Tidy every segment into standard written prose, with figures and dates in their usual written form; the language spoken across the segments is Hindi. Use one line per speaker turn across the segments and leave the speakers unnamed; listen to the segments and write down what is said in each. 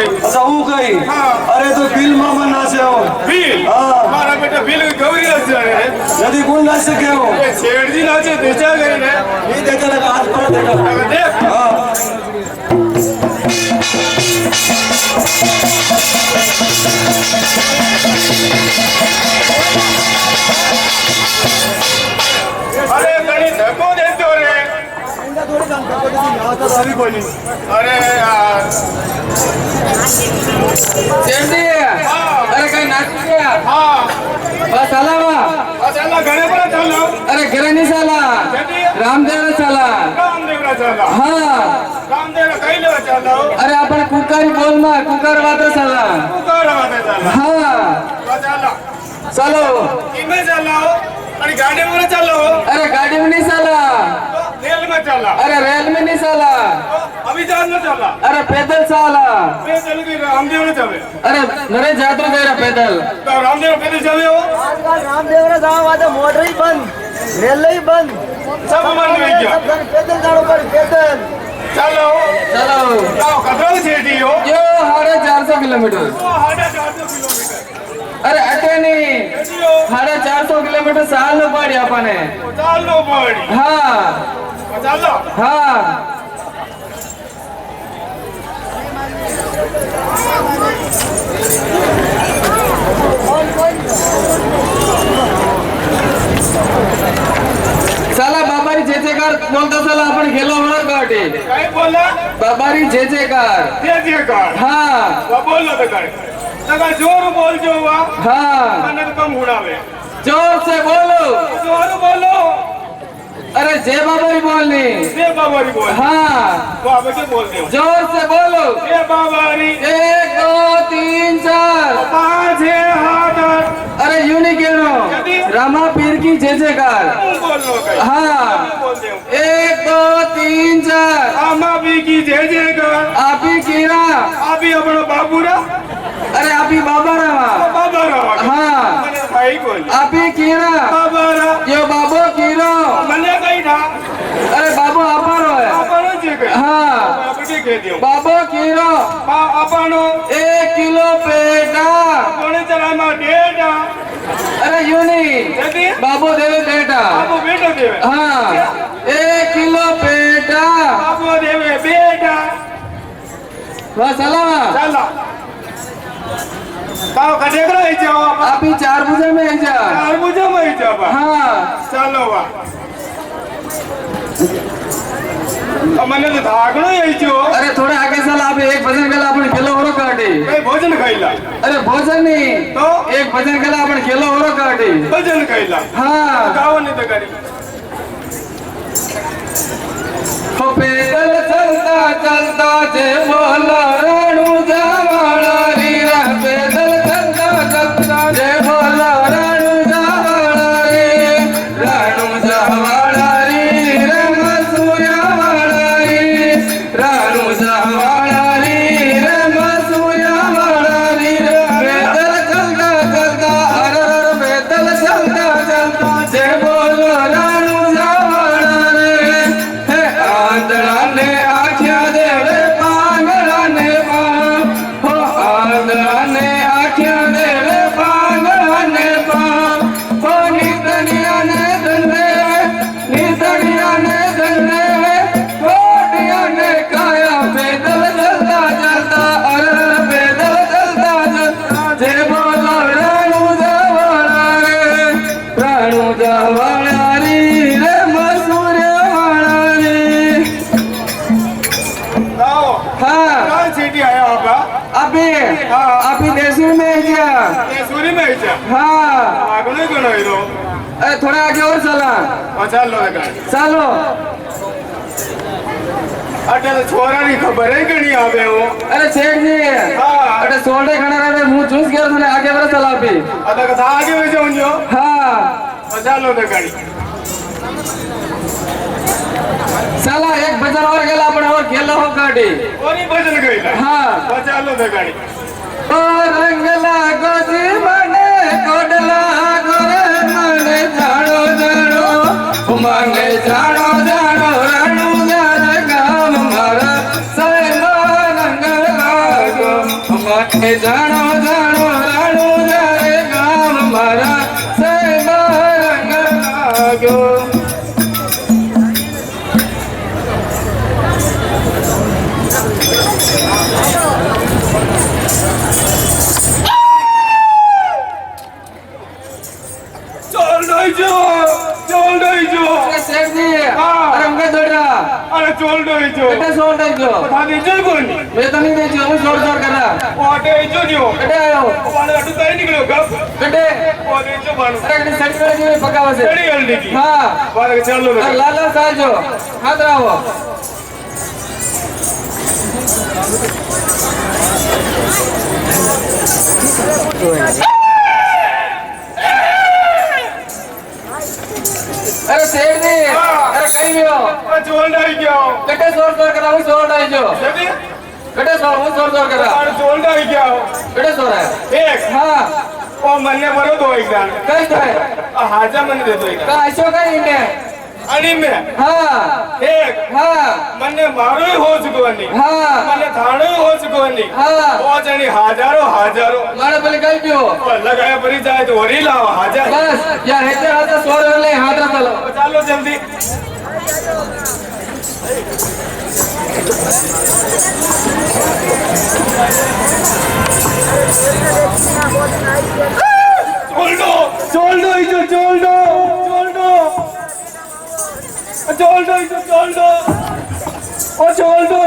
अच्छा वो कही
हाँ।
अरे तो बिल मामा नाचे हो
बिल
हाँ।
मारा बेटा बिल गौरी नाचे है
यदि कौन नाच सके हो
ये सेठ जी नाचे बेचा गए ने
नहीं देखा लगा आज पर देखा
अगर देख
हाँ
अरे गणी धक्को देते हो रे
थोड़ी जानता कोई यहाँ तो अभी कोई नहीं
अरे यार
शेठी अरे काही नाचू क्या
हाँ
बस आला वा
चला घरे पर चलो
अरे घरे नाही चाला
शेठी
रामदेव चाला
रामदेवरा चला
हा
रामदेवरा कहीं लेवा चलो
अरे आपण कुकारी बोल मा कुकार वाता चाला
पुकार आवाज चला
हा
चला
चालो
इमे चलो आणि गाड़ी में चलो
अरे गाडी में नाही चाला
रेल में चला
अरे रेल में नहीं चाला
अभी जान न चला
अरे पैदल चाला
मैं चल गई रामदेव ने चले
अरे नरे जातो जरा पैदल
तो रामदेव पैदल चले हो
आजकल रामदेवरा जाओ आता मोटर ही बंद रेल ही बंद
सब मान में क्या
पैदल जाओ पर पैदल
चलो
चलो
जाओ कतरा सेठी हो
यो 450 किलोमीटर
वो 450 किलोमीटर
अरे अटे नहीं
सेठी हो
450 किलोमीटर साल नो पड़ी अपने
चलो बड़ी
हाँ
चलो
हाँ साला बाबारी जेजेकार बोलता साला आपण गेलो म्हणून गाठी
काय बोला
बाबारी जेजेकार
ते काय
हाँ
वो बोल लो काय लगा जोर बोल जो हुआ
हाँ
कनक कम उड़ावे
जोर से बोलो
जोर बोलो
अरे जय बाबारी बोलनी
ये बाबारी बोल
हाँ
वो अब से बोल दे
जोर से बोलो
ये बाबारी
1 2 3 4
पांच है हाथ
अरे यूं नहीं कह रहा हूँ रामा पीर की जय जयकार
तुम बोल लो काय
हाँ
बोल दे
1 2 3 4
आमा भी की जय जय कर
आप ही कीरा
अभी अपना बाबूरा
अरे आप ही बाबा रामा
बाबा रहा
हाँ
मैंने भाई बोल
आप ही कीरा
बाबा रहा
यो बाबो कीरो
मैंने कही था
अरे बाबो अपारो है
अपन जे कही
हाँ
आप के कह दियो
बाबो कीरो
अपनो
1 किलो पेटा
कोने चला मा डेटा
अरे यूं नहीं
जदी
बाबो देवे बेटा
बाबू बेटो देवे
हाँ 1 किलो पेटा
बाबू देवे बेटा
बस सलामा
चला काओ कडेकरा है जाओ
आप ही 4 बजे में आ जा
चार मुझे में जाबा
हाँ
चलो वा मैंने तो भागनो है जो
अरे थोड़ा आगे साल आप एक भजन केला आपण केलो होरो काढी
कई भोजन खाइला
अरे भोजन नहीं
तो
एक भजन केला आपण केलो होरो काढी
भोजन खाइला
हाँ
गाव नहीं तो करी
हो पैदल चलता चलता जे बोला राणू जावाला री रा पैदल चलता चलता जे बोला राणू जावाला रे राणू जावाला री रे मसूया वाला रे राणू जावाला री रे मसूया वाला रे पैदल चलता चलता अरे पैदल चलता चलता जे बोला राणू जावाला रे हे आंधळा ने आख्या देवे पांगळा ने हो आंधळा ने आख्या देवे पांगळा ने हो नितनिया ने धंधे कोटिया ने काया पैदल चलता चलता अरे पैदल चलता चलता जे बोलो राणू जावाला रे रे मसूर्या वाला रे
गाओ
हाँ
कहाँ सीटी आया होगा
अभी देसी में क्या
ये सूरी में ही जा
हाँ
आगने क्यों नहीं रो
अरे थोड़ा आगे और चला
अच्छा लो लगा
चलो
अटे तो छोरा नहीं खबर है कि नहीं आवे हो
अरे सेठ जी
हाँ
अरे सोल्डे खड़ा रहे मुंह चूस गया था आगे बढ़ चला भी
अदा कथा आगे में जाऊं जो
हाँ
अच्छा लो लगा
चला एक भजन और गेला आपण और गेला हो गाडी
और ही भजन गई
हाँ
अच्छा लो लगा
ओ रंगला गोजी मने कोडला गोरे मने जानो जानो मने जानो जानो राणू जान गाम मारा सैमा रंगला गो મને જાણો જાણો રાણું જ્યારે ગામ મારા સહેબા રંગ લાગ્યો.
ચોલ ડોઈ જો
અરે શેઠજી,
હા.
અરે અંગે દોડ્યા.
અરે ચોલ ડોઈ જો
એટલે સોળ થઈ ગયો.
થાકી જો કોની
મેં તો નહીં દેખ્યો, હું સોળ સોળ કરા.
ઓટે જો ન્યો
કટે આવ્યો?
વાળો અટુ તાઈ નીકળ્યો ગપ
કટે?
ઓટે જો બાણું
અરે કટે સડી જેવી પકાવે છે.
ચડી હલડી કી
હા.
વાળો કે ચાલો
અરે લાલા સાજો હાથ રાવો. અરે શેઠજી, અરે કઈ ગયો?
ચોલ ડોઈ ગયો
કટે સોળ સોળ કરા, હું સોળ થઈ ગયો.
જદી
કટે સોળ, હું સોળ સોળ કરા.
તાર ચોલ ડોઈ ગયો
કટે સોળ આયા?
એક
હા.
ઓ મને બરો દો એક દાણ
કઈ થાય?
આ હાજા મને દે દો એક દાણ
કાશો કઈ ને?
અને મે
હા.
એક
હા.
મને મારોય હો ચુકવાની
હા.
મને થાણોય હો ચુકવાની
હા.
ઓ જણી હાજારો હાજારો
મારે પેલી કઈ ગયો?
લગાયા પડી જાય તો વરી લાવો હાજર
બસ યાર હેતે હાથે સોળ લઈ હાથ ચાલો.
ચાલો જલ્દી ચોલડો ઈજો ચોલડો ઓ ચોલડો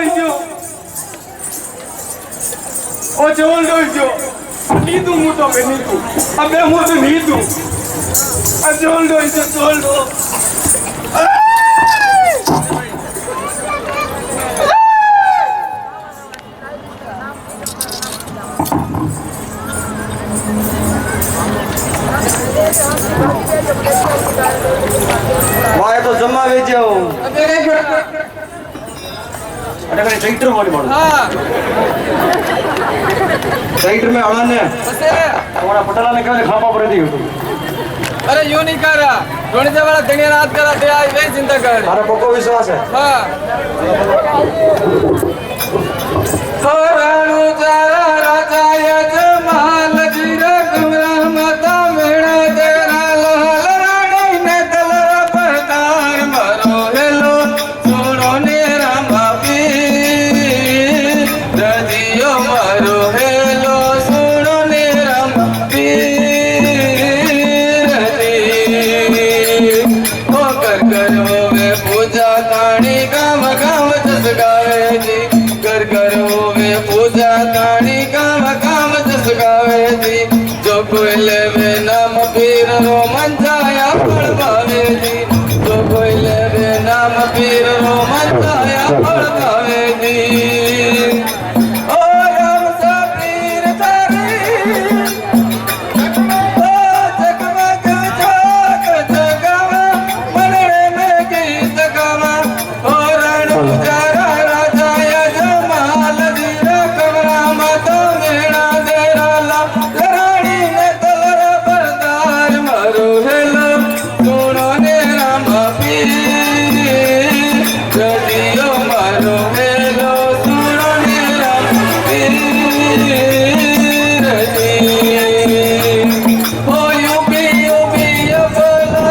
ઈજો નીતું હું તો કે નીતું અબે હું તો નીતું આ ચોલડો ઈજો ચોલડો
વાય તો જમા વેચ્યો
અબે કઈ ગયો?
अरे कहीं ट्रैक्टर वाली मारो
હા.
ट्रैक्टर में आना ने
બસે.
हमारा पटला ने कहने खापा पड़े थी
અરે યો નહીં કરા. ગણિત વાળા ધણીયા રાત કરા તે આ બે ચિંતા કર.
मारा पक्को विश्वास है
હા. રાણુ તારા રાજા યજમાલ જીરા કમરા માતા મેણા તેરા લાલ રાણી ને તલરા પરતાર મારો હેલો સોનો ને રામા પીર રજીયો મારો હેલો સોનો ને રામા પીર રજી ઓ કર કરો વે પૂજા તાણી ગામ ગામ જસ ગાવે જી કર કરો વે પૂજા તાણી ગામ ગામ જસ ગાવે જી જો કોઈ લેવે નામ પીર રો મંજાયા ફળ ભાવે જી જો કોઈ લેવે નામ પીર રો મંજાયા ફળ ભાવે જી ઓ રામ સા પીર તારી ઓ જગમગ જાગ જગાવા મનડે મે ગીત ગાવા ઓ રાણુ તારા રાજા યજમાલ જીરા કમરા માતા મેણા દેરા લા લરાણી ને તલરા પરદાર મારો હેલો સોનો ને રામા પીર રજીયો મારો હેલો સોનો ને રામા પીર રજી हो यूपी भला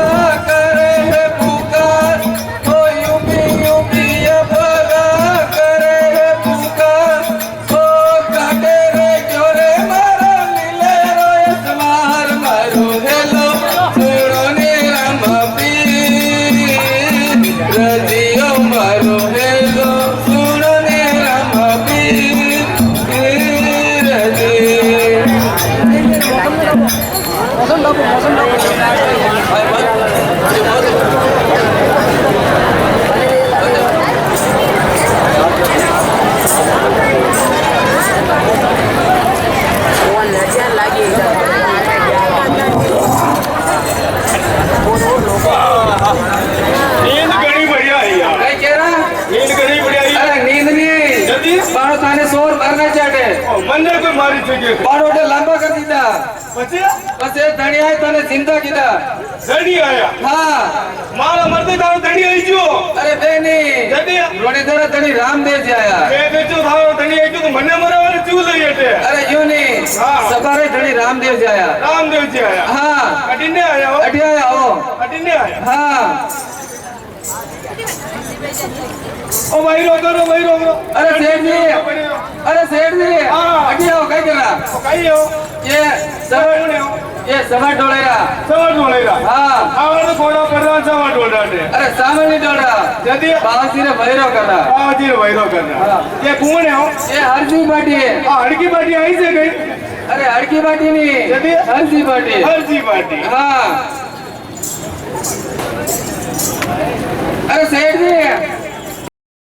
करे है पुकार हो यूपी भला करे है पुकार हो काटे रे जोरे मारो लीले रो यसमार मारो हेलो सोनो ने रामा पीर रजियो मारो हेलो सोनो ने रामा पीर रजी
नींद घणी बढ़िया है यार
कई कह रहा?
नींद घणी बढ़िया है
अरे नींद नहीं
जल्दी
बारो थाने सोर भरना चाटे
મને કોઈ મારી જગ્યાએ
बारो डे लंबा कर दीदा
પછી
बस ये धनिया है तने जिंदा कीदा
ધણી આયા
हाँ
મારા મરદે તારો ધણી આવી ગયો
अरे बेनी
જલ્દી
रोने तेरा धनी रामदेव जी आया
બે બેચો તારો ધણી આવી ગયો તો મને મરાવાને ચૂ લઈ એટલે
अरे रामदेव जी आया
रामदेव जी आया
हाँ
अटिने आया हो
अठी आया आओ
अटिने आया
हाँ
ओ भाई रोको
अरे सेठ जी
हाँ।
अठी आओ क्या कर रहा
कहीं हो
ये सब ये सवार डोलेरा
सवार डोलेरा
हाँ
आवाज घोड़ा प्रधान सवार डोलाटे
अरे सामने नहीं डोल रहा
जल्दी
बाबा ने भैरव कर रहा
आवाजी ने वैरो करना
हाँ।
ये कौन है हो
ये हरसी पार्टी है
हड़की पार्टी आई से गई
अरे हड़की पार्टी नहीं
जल्दी।
हरसी पार्टी
हरसी पार्टी
हाँ अरे सेठ जी